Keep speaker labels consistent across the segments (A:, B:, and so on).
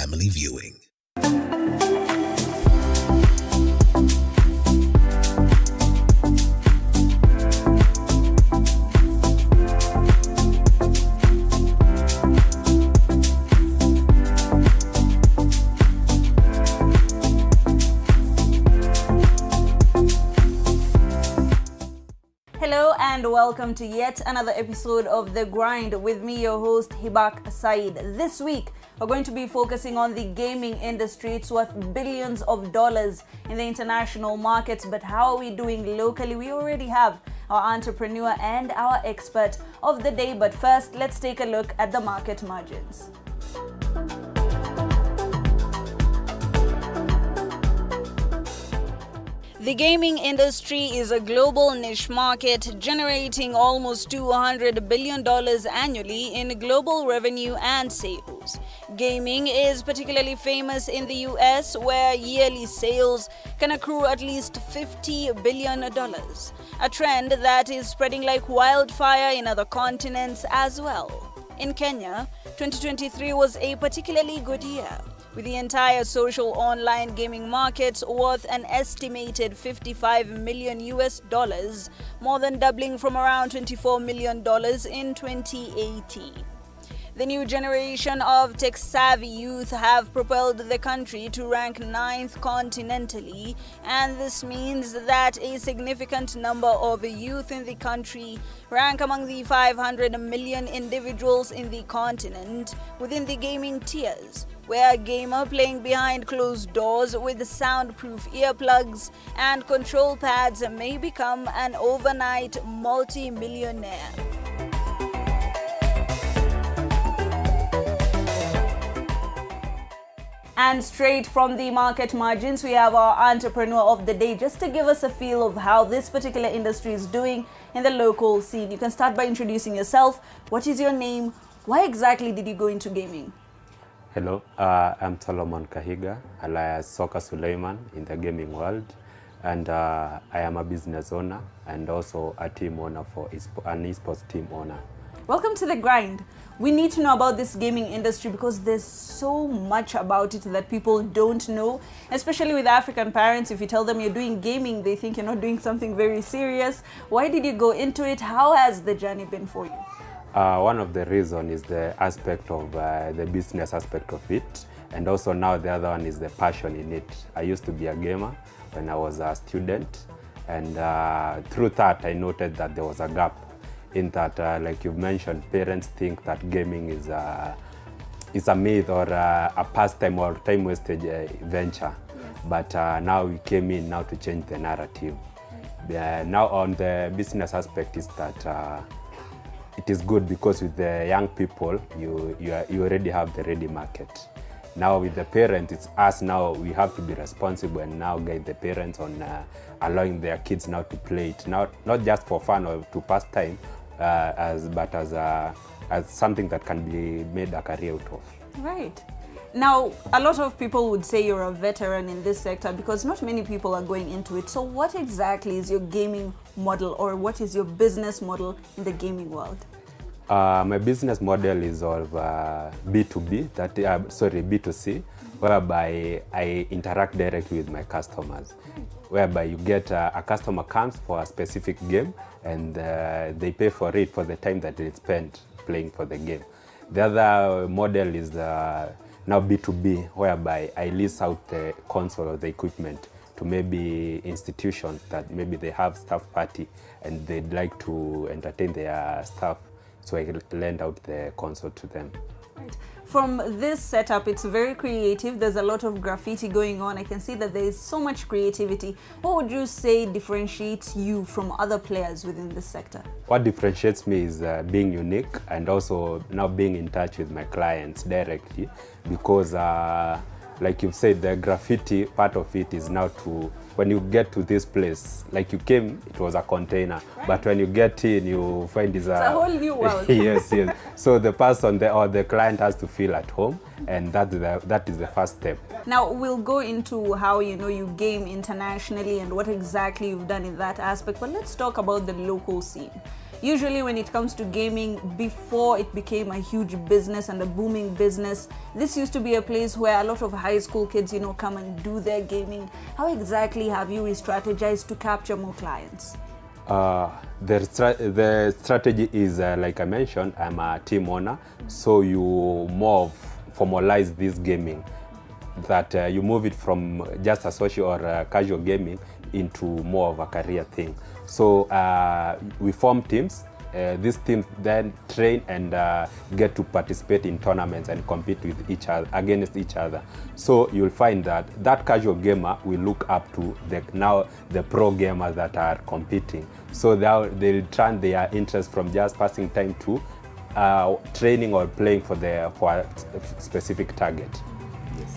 A: family viewing.
B: Hello and welcome to yet another episode of The Grind with me, your host Hibak Said. This week, we're going to be focusing on the gaming industry. It's worth billions of dollars in the international markets, but how are we doing locally? We already have our entrepreneur and our expert of the day, but first, let's take a look at the market margins. The gaming industry is a global niche market generating almost $200 billion annually in global revenue and sales. Gaming is particularly famous in the US, where yearly sales can accrue at least $50 billion, a trend that is spreading like wildfire in other continents as well. In Kenya, 2023 was a particularly good year, with the entire social online gaming market worth an estimated $55 million, more than doubling from around $24 million in 2018. The new generation of tech-savvy youth have propelled the country to rank 9th continentally, and this means that a significant number of youth in the country rank among the 500 million individuals in the continent within the gaming tiers, where a gamer playing behind closed doors with soundproof earplugs and control pads may become an overnight multi-millionaire. And straight from the market margins, we have our entrepreneur of the day just to give us a feel of how this particular industry is doing in the local scene. You can start by introducing yourself. What is your name? Why exactly did you go into gaming?
C: Hello, I'm Solomon Kahiga, alias Soccer Suleiman in the gaming world, and I am a business owner and also a team owner for an esports team owner.
B: Welcome to The Grind. We need to know about this gaming industry because there's so much about it that people don't know, especially with African parents. If you tell them you're doing gaming, they think you're not doing something very serious. Why did you go into it? How has the journey been for you?
C: One of the reasons is the aspect of the business aspect of it, and also now the other one is the passion in it. I used to be a gamer when I was a student, and through that I noted that there was a gap in that, like you mentioned, parents think that gaming is a myth or a pastime or time wastage venture. Yes. But now we came in now to change the narrative. Now on the business aspect is that it is good because with the young people, you already have the ready market. Now with the parents, it's us now, we have to be responsible and now guide the parents on allowing their kids now to play it, not just for fun or to pass time, but as something that can be made a career out of.
B: Right. Now, a lot of people would say you're a veteran in this sector because not many people are going into it. So what exactly is your gaming model, or what is your business model in the gaming world?
C: My business model is of B2B, B2C, whereby I interact directly with my customers, whereby you get a customer comes for a specific game and they pay for it for the time that they spend playing for the game. The other model is now B2B, whereby I lease out the console or the equipment to maybe institutions that maybe they have staff party and they'd like to entertain their staff, so I lend out the console to them.
B: Right. From this setup, it's very creative. There's a lot of graffiti going on. I can see that there is so much creativity. What would you say differentiates you from other players within this sector?
C: What differentiates me is being unique and also now being in touch with my clients directly, because like you've said, the graffiti part of it is now to, when you get to this place, like you came, it was a container, right. But when you get in, you find it's
B: a whole new world.
C: Yes. So the person or the client has to feel at home, and that is the first step.
B: Now we'll go into how you game internationally and what exactly you've done in that aspect, but let's talk about the local scene. Usually when it comes to gaming, before it became a huge business and a booming business, this used to be a place where a lot of high school kids, come and do their gaming. How exactly have you re-strategized to capture more clients?
C: The strategy is, like I mentioned, I'm a team owner, so you more formalize this gaming, that you move it from just a social or casual gaming into more of a career thing. So we form teams. These teams then train and get to participate in tournaments and compete with each other, against each other. So you'll find that casual gamer will look up to the pro gamers that are competing. So they'll turn their interest from just passing time to training or playing for a specific target.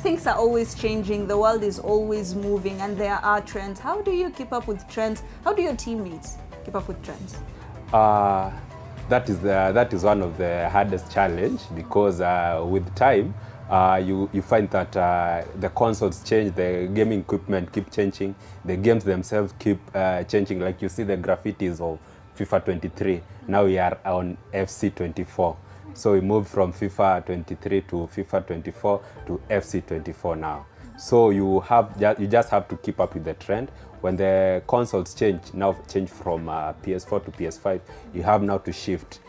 B: Things are always changing, the world is always moving, and there are trends. How do you keep up with trends? How do your teammates keep up with trends?
C: That is one of the hardest challenge, because with time you find that the consoles change, the gaming equipment keep changing, the games themselves keep changing. Like you see the graphitis of FIFA 23, now we are on FC 24. So we moved from FIFA 23 to FIFA 24 to FC 24 now. So you just have to keep up with the trend. When the consoles change from PS4 to PS5, you have now to shift.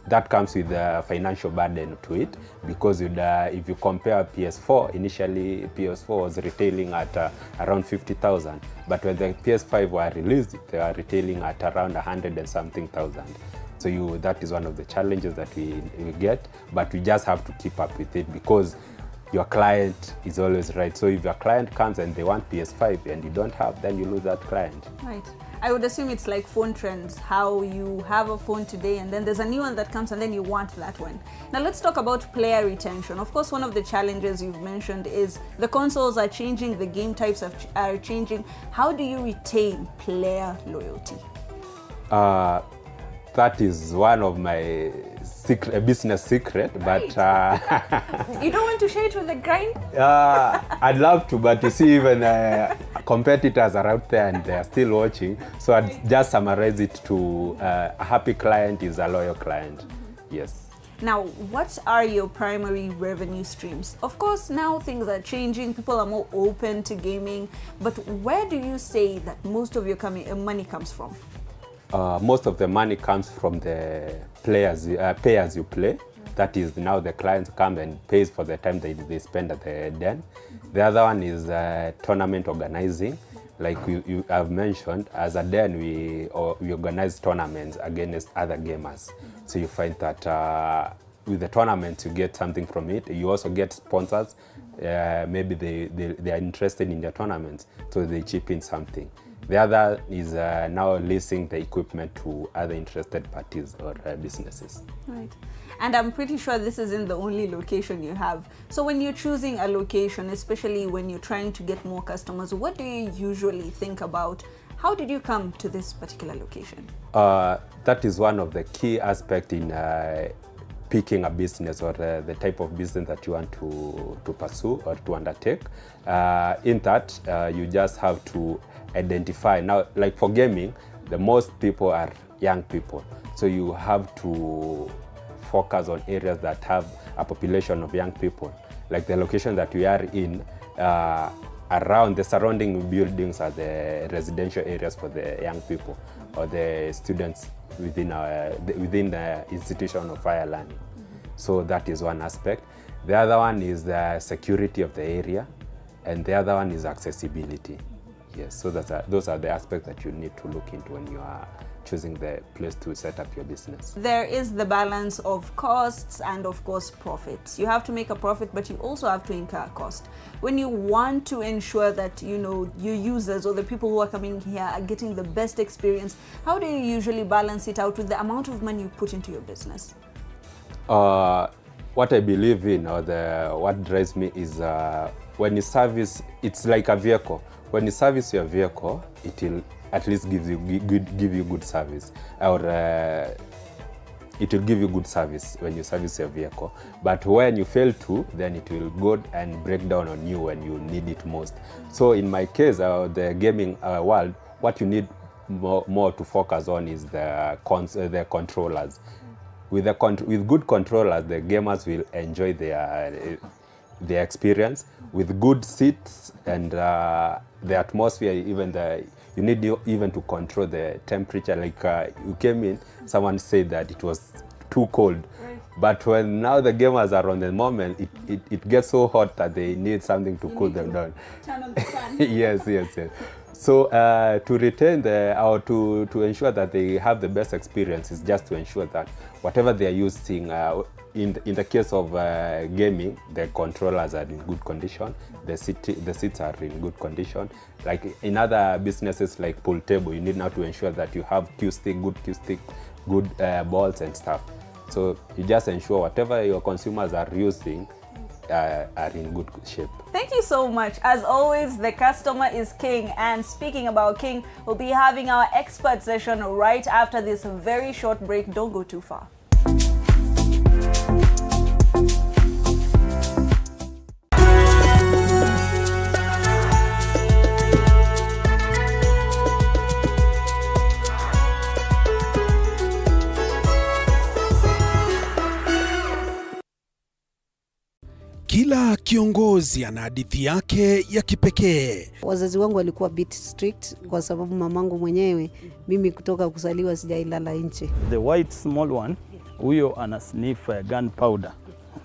C: That comes with a financial burden to it, because if you compare PS4, initially PS4 was retailing at around 50,000, but when the PS5 were released, they were retailing at around 100 and something thousand. So that is one of the challenges that we get, but we just have to keep up with it, because your client is always right. So if your client comes and they want PS5 and you don't have, then you lose that client.
B: Right. I would assume it's like phone trends, how you have a phone today and then there's a new one that comes and then you want that one. Now let's talk about player retention. Of course, one of the challenges you've mentioned is the consoles are changing, the game types are changing. How do you retain player loyalty?
C: That is one of my business secret,
B: right. But you don't want to share it with the grind?
C: I'd love to, but you see, even competitors are out there and they are still watching. So I'd just summarize it to a happy client is a loyal client. Yes.
B: Now, what are your primary revenue streams? Of course, now things are changing, people are more open to gaming, but where do you say that most of your money comes from?
C: Most of the money comes from the pay as you play. That is, now the clients come and pays for the time they spend at the den. The other one is tournament organizing. Like you have mentioned, as a den we organize tournaments against other gamers. So you find that with the tournament you get something from it. You also get sponsors. Maybe they are interested in the tournaments, so they chip in something. The other is now leasing the equipment to other interested parties or businesses.
B: Right. And I'm pretty sure this isn't the only location you have. So when you're choosing a location, especially when you're trying to get more customers, what do you usually think about? How did you come to this particular location?
C: That is one of the key aspects in picking a business or the type of business that you want to pursue or to undertake. In that, you just have to identify. Now, like for gaming, the most people are young people. So you have to focus on areas that have a population of young people. Like the location that we are in, around the surrounding buildings are the residential areas for the young people or the students within the institution of higher learning. So that is one aspect. The other one is the security of the area, and the other one is accessibility. Yes, so those are the aspects that you need to look into when you are choosing the place to set up your business.
B: There is the balance of costs and of course profits. You have to make a profit, but you also have to incur cost. When you want to ensure that your users or the people who are coming here are getting the best experience, how do you usually balance it out with the amount of money you put into your business?
C: What I believe in, or what drives me, is when you service, it's like a vehicle. When you service your vehicle, it will at least give you good service, or it will give you good service when you service your vehicle. But when you fail to, then it will go and break down on you when you need it most. So in my case, the gaming world, what you need more to focus on is the controllers. With good controllers, the gamers will enjoy their experience. With good seats and the atmosphere, you need even to control the temperature. Like you came in, someone said that it was too cold. But when now the gamers are on the moment, it gets so hot that they need something to cool them down.
B: Turn on the fan.
C: Yes. So to retain or to ensure that they have the best experience is just to ensure that whatever they are using, in the case of gaming, the controllers are in good condition, the seats are in good condition. Like in other businesses like pool table, you need now to ensure that you have good cue stick, good balls and stuff. So you just ensure whatever your consumers are using are in good shape.
B: Thank you so much. As always, the customer is king. And speaking about king, we'll be having our expert session right after this very short break. Don't go too far.
A: Kila kiongozi ana hadithi yake ya kipekee.
D: Wazazi wangu walikuwa bit strict kwa sababu mamangu mwenyewe, mimi kutoka kuzaliwa sijailala nje.
E: The white small one, huyo ana sniff gunpowder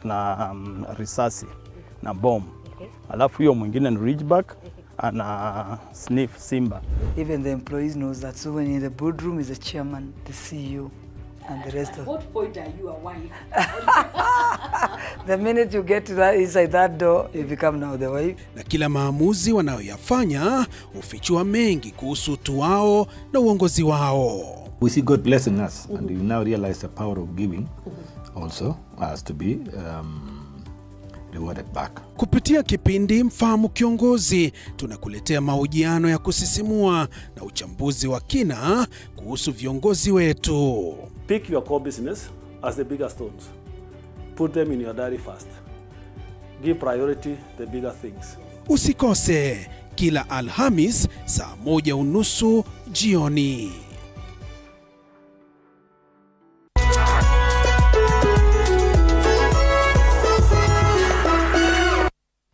E: na risasi na bomb. Alafu huyo mwingine ni Ridgeback ana sniff simba.
F: Even the employees knows that, so when in the boardroom is the chairman, the CEO and the rest of.
B: At what point are you a wife?
F: The minute you get to that inside that door, you become now the wife.
A: Na kila maamuzi wanayoyafanya hufichua mengi kuhusu utu wao na uongozi wao.
G: We see God blessing us, and we now realize the power of giving also has to be rewarded back.
A: Kupitia kipindi Mfahamu Kiongozi, tunakuletea mahojiano ya kusisimua na uchambuzi wa kina kuhusu viongozi wetu.
H: Pick your core business as the bigger stones. Put them in your diary first. Give priority the bigger things.
A: Usikose kila Alhamis saa 1:30 jioni.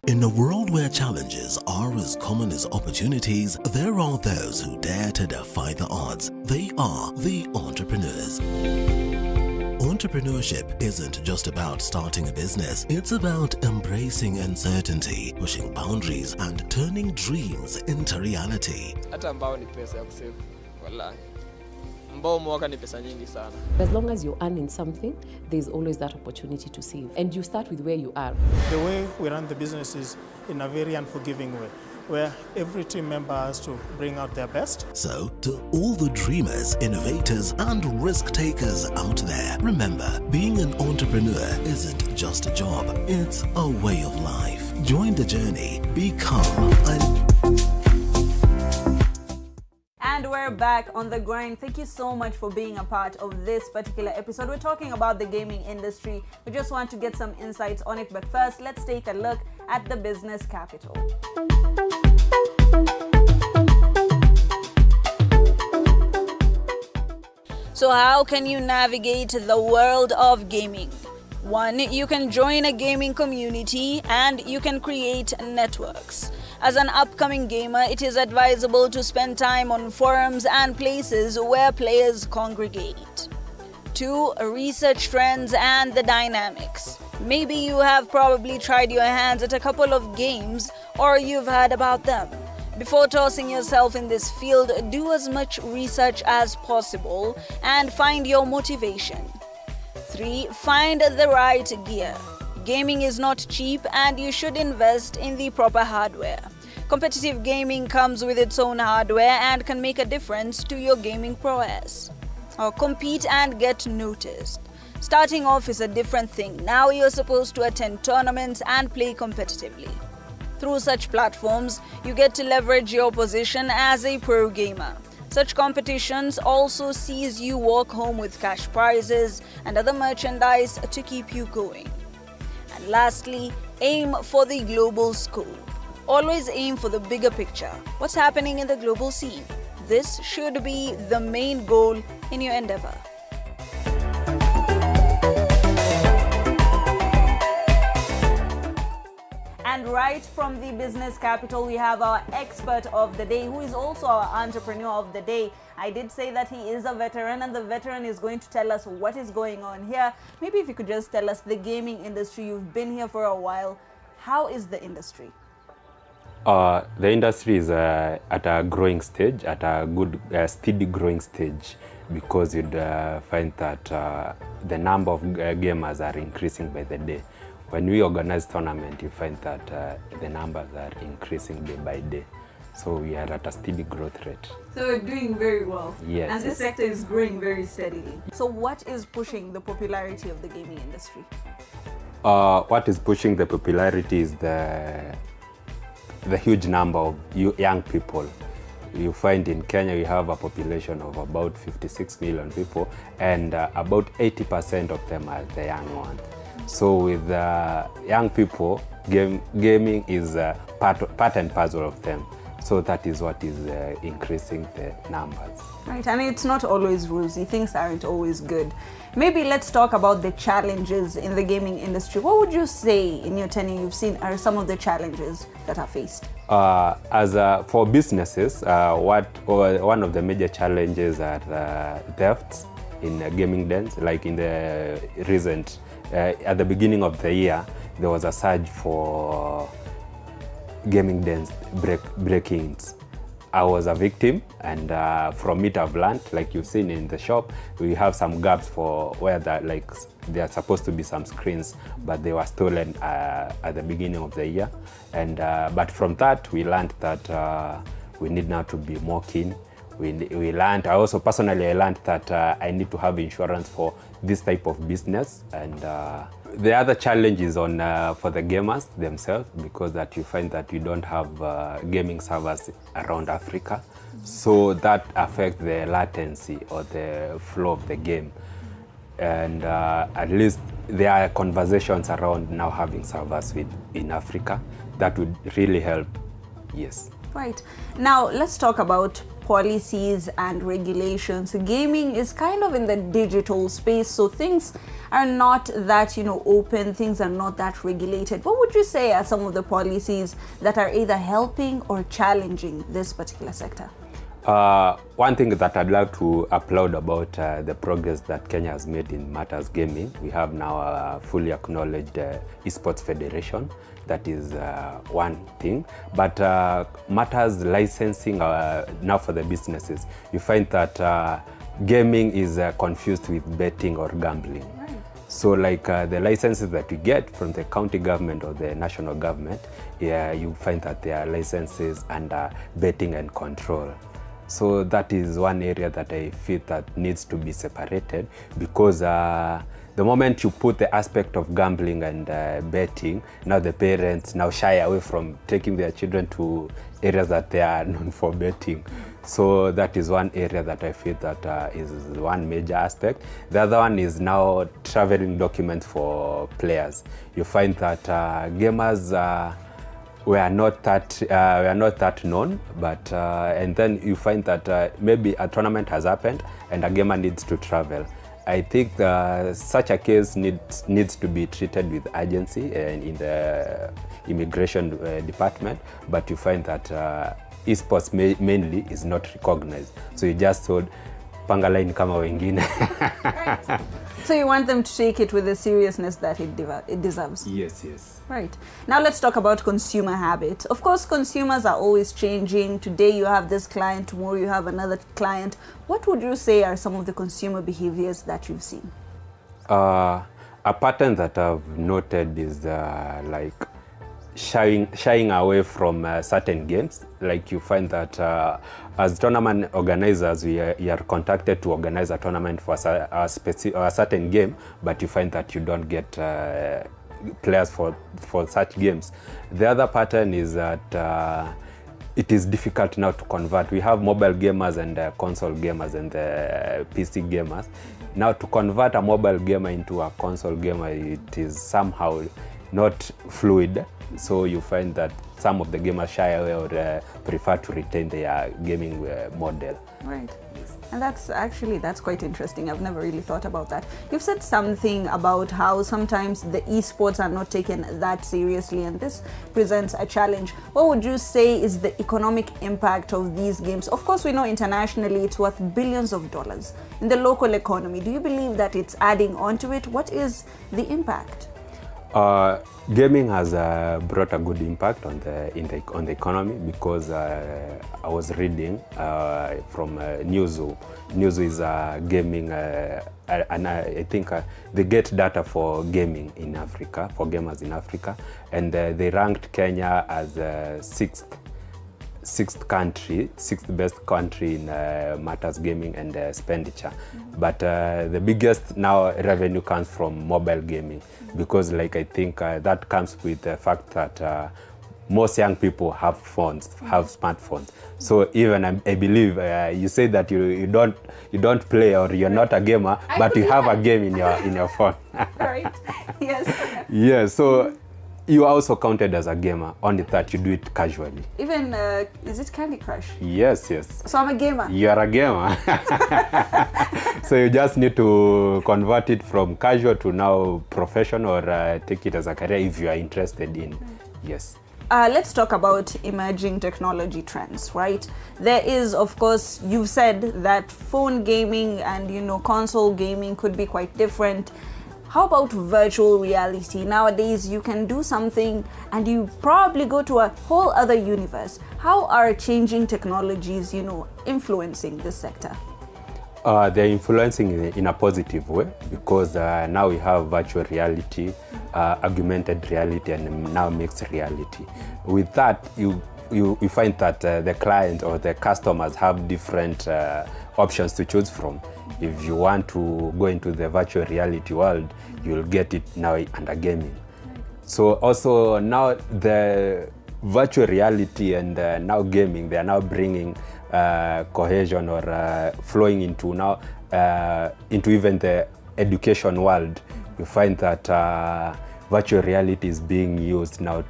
I: In a world where challenges are as common as opportunities, there are those who dare to defy the odds. They are the entrepreneurs. Entrepreneurship isn't just about starting a business. It's about embracing uncertainty, pushing boundaries, and turning dreams into reality.
J: Hata ambao ni pesa ya kusave, wallahi. Ambao mwaka ni pesa nyingi sana.
K: As long as you're earning something, there's always that opportunity to save. And you start with where you are.
L: The way we run the business is in a very unforgiving way, where every team member has to bring out their best.
I: So, to all the dreamers, innovators, and risk takers out there, remember, being an entrepreneur isn't just a job, it's a way of life. Join the journey, become
B: And we're back on the grind. Thank you so much for being a part of this particular episode. We're talking about the gaming industry. We just want to get some insights on it. But first, let's take a look at the business capital. So how can you navigate the world of gaming? 1, you can join a gaming community and you can create networks. As an upcoming gamer, it is advisable to spend time on forums and places where players congregate. 2, research trends and the dynamics. Maybe you have probably tried your hands at a couple of games or you've heard about them. Before tossing yourself in this field, do as much research as possible and find your motivation. 3, find the right gear. Gaming is not cheap and you should invest in the proper hardware. Competitive gaming comes with its own hardware and can make a difference to your gaming prowess. Compete and get noticed. Starting off is a different thing. Now you're supposed to attend tournaments and play competitively. Through such platforms, you get to leverage your position as a pro gamer. Such competitions also sees you walk home with cash prizes and other merchandise to keep you going. And lastly, aim for the global scope. Always aim for the bigger picture. What's happening in the global scene? this should be the main goal in your endeavor. And right from the business capital, we have our expert of the day, who is also our entrepreneur of the day. I did say that he is a veteran, and the veteran is going to tell us what is going on here. Maybe if you could just tell us the gaming industry. You've been here for a while. How is the industry?
C: The industry is at a growing stage, at a good, steady growing stage, because you'd find that the number of gamers are increasing by the day. When we organize tournament, you find that the numbers are increasing day by day. So we are at a steady growth rate.
B: So we're doing very well.
C: Yes.
B: And this sector is growing very steadily. So what is pushing the popularity of the gaming industry?
C: What is pushing the popularity is the huge number of young people. You find in Kenya we have a population of about 56 million people, and about 80% of them are the young ones. So with young people, gaming is part and parcel of them. So that is what is increasing the numbers.
B: Right, and it's not always rosy. Things aren't always good. Maybe let's talk about the challenges in the gaming industry. What would you say in your tenure you've seen are some of the challenges that are faced?
C: For businesses, one of the major challenges are thefts in gaming dens. Like in the recent, at the beginning of the year, there was a surge for gaming dens break-ins. I was a victim, and from it I've learned, like you've seen in the shop, we have some gaps for where there are supposed to be some screens, but they were stolen at the beginning of the year. And but from that we learned that we need now to be more keen. We learned, I also personally learned that I need to have insurance for this type of business. And the other challenge is on for the gamers themselves, because that you find that you don't have gaming servers around Africa. So that affects the latency or the flow of the game. And at least there are conversations around now having servers in Africa. That would really help, yes.
B: Right. Now let's talk about policies and regulations. Gaming is kind of in the digital space, so things are not that, open, things are not that regulated. What would you say are some of the policies that are either helping or challenging this particular sector?
C: One thing that I'd like to applaud about the progress that Kenya has made in matters gaming, we have now a fully acknowledged esports federation. That is one thing. But matters licensing now for the businesses, you find that gaming is confused with betting or gambling. Right. So like the licenses that we get from the county government or the national government, you find that there are licenses under betting and control. So that is one area that I feel that needs to be separated, because the moment you put the aspect of gambling and betting, now the parents now shy away from taking their children to areas that they are known for betting. So that is one area that I feel that is one major aspect. The other one is now traveling documents for players. You find that gamers we are not that known, but and then you find that maybe a tournament has happened and a gamer needs to travel. I think such a case needs to be treated with urgency and in the immigration department, but you find that esports mainly is not recognized. So you just told panga line kama wengine.
B: Right. So you want them to take it with the seriousness that it deserves.
C: Yes, yes.
B: Right. Now let's talk about consumer habit. Of course, consumers are always changing. Today you have this client, tomorrow you have another client. What would you say are some of the consumer behaviors that you've seen?
C: A pattern that I've noted is like shying away from certain games. Like you find that as tournament organizers, we are contacted to organize a tournament for a certain game, but you find that you don't get players for such games. The other pattern is that it is difficult now to convert. We have mobile gamers and console gamers and PC gamers. Now to convert a mobile gamer into a console gamer, it is somehow not fluid. So you find that some of the gamers shy away or prefer to retain their gaming model.
M: Right. And that's quite interesting. I've never really thought about that. You've said something about how sometimes the esports are not taken that seriously, and this presents a challenge. What would you say is the economic impact of these games? Of course, we know internationally it's worth billions of dollars. In the local economy, do you believe that it's adding on to it? What is the impact?
C: Gaming has brought a good impact on the economy, because I was reading from Newzoo. Newzoo is gaming, and I think they get data for gaming in Africa, for gamers in Africa, and they ranked Kenya as sixth best country in matters gaming and expenditure. But the biggest now revenue comes from mobile gaming, because I think that comes with the fact that most young people have smartphones. So even I believe you say that you don't play, or you're not a gamer, but you have a game in your phone.
M: Right. Yes.
C: Yeah. So you are also counted as a gamer, only that you do it casually.
M: Even, is it Candy Crush?
C: Yes.
M: So I'm a gamer?
C: You are a gamer. So you just need to convert it from casual to now professional, or take it as a career if you are interested in. Yes.
M: Let's talk about emerging technology trends, right? There is, of course, you've said that phone gaming and, console gaming could be quite different. How about virtual reality? Nowadays, you can do something and you probably go to a whole other universe. How are changing technologies, influencing this sector?
C: They're influencing in a positive way, because now we have virtual reality, augmented reality, and now mixed reality. With that, you find that the client or the customers have different options to choose from. If you want to go into the virtual reality world, you'll get it now under gaming. So also now the virtual reality and now gaming, they are now bringing cohesion or flowing into into even the education world. You find that virtual reality is being used now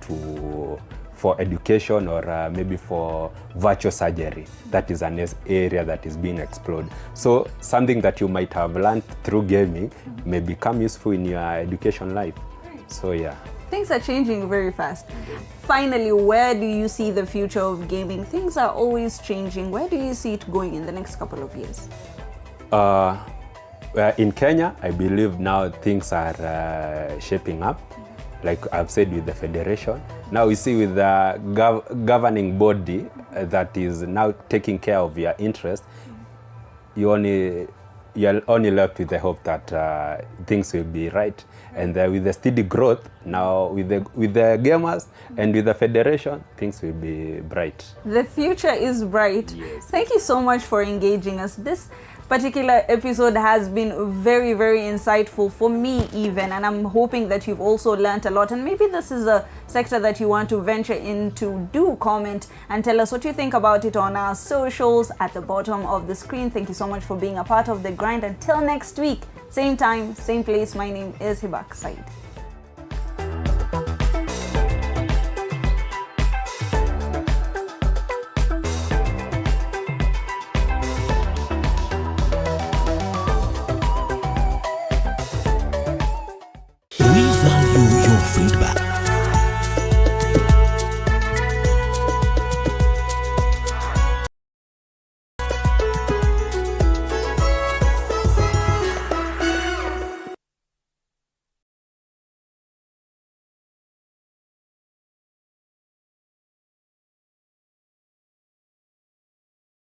C: for education, or maybe for virtual surgery. That is an area that is being explored. So something that you might have learned through gaming may become useful in your education life. So yeah.
M: Things are changing very fast. Finally, where do you see the future of gaming? Things are always changing. Where do you see it going in the next couple of years?
C: In Kenya, I believe now things are shaping up. Like I've said, with the federation. Now we see with the governing body that is now taking care of your interest, you're only left with the hope that things will be right. And with the steady growth, now with the gamers and with the federation, things will be bright.
M: The future is bright.
C: Yes.
M: Thank you so much for engaging us. This particular episode has been very, very insightful for me even, and I'm hoping that you've also learned a lot, and maybe this is a sector that you want to venture into. Do comment and tell us what you think about it on our socials at the bottom of the screen. Thank you so much for being a part of the grind. Until next week, same time, same place. My name is Hibak Said.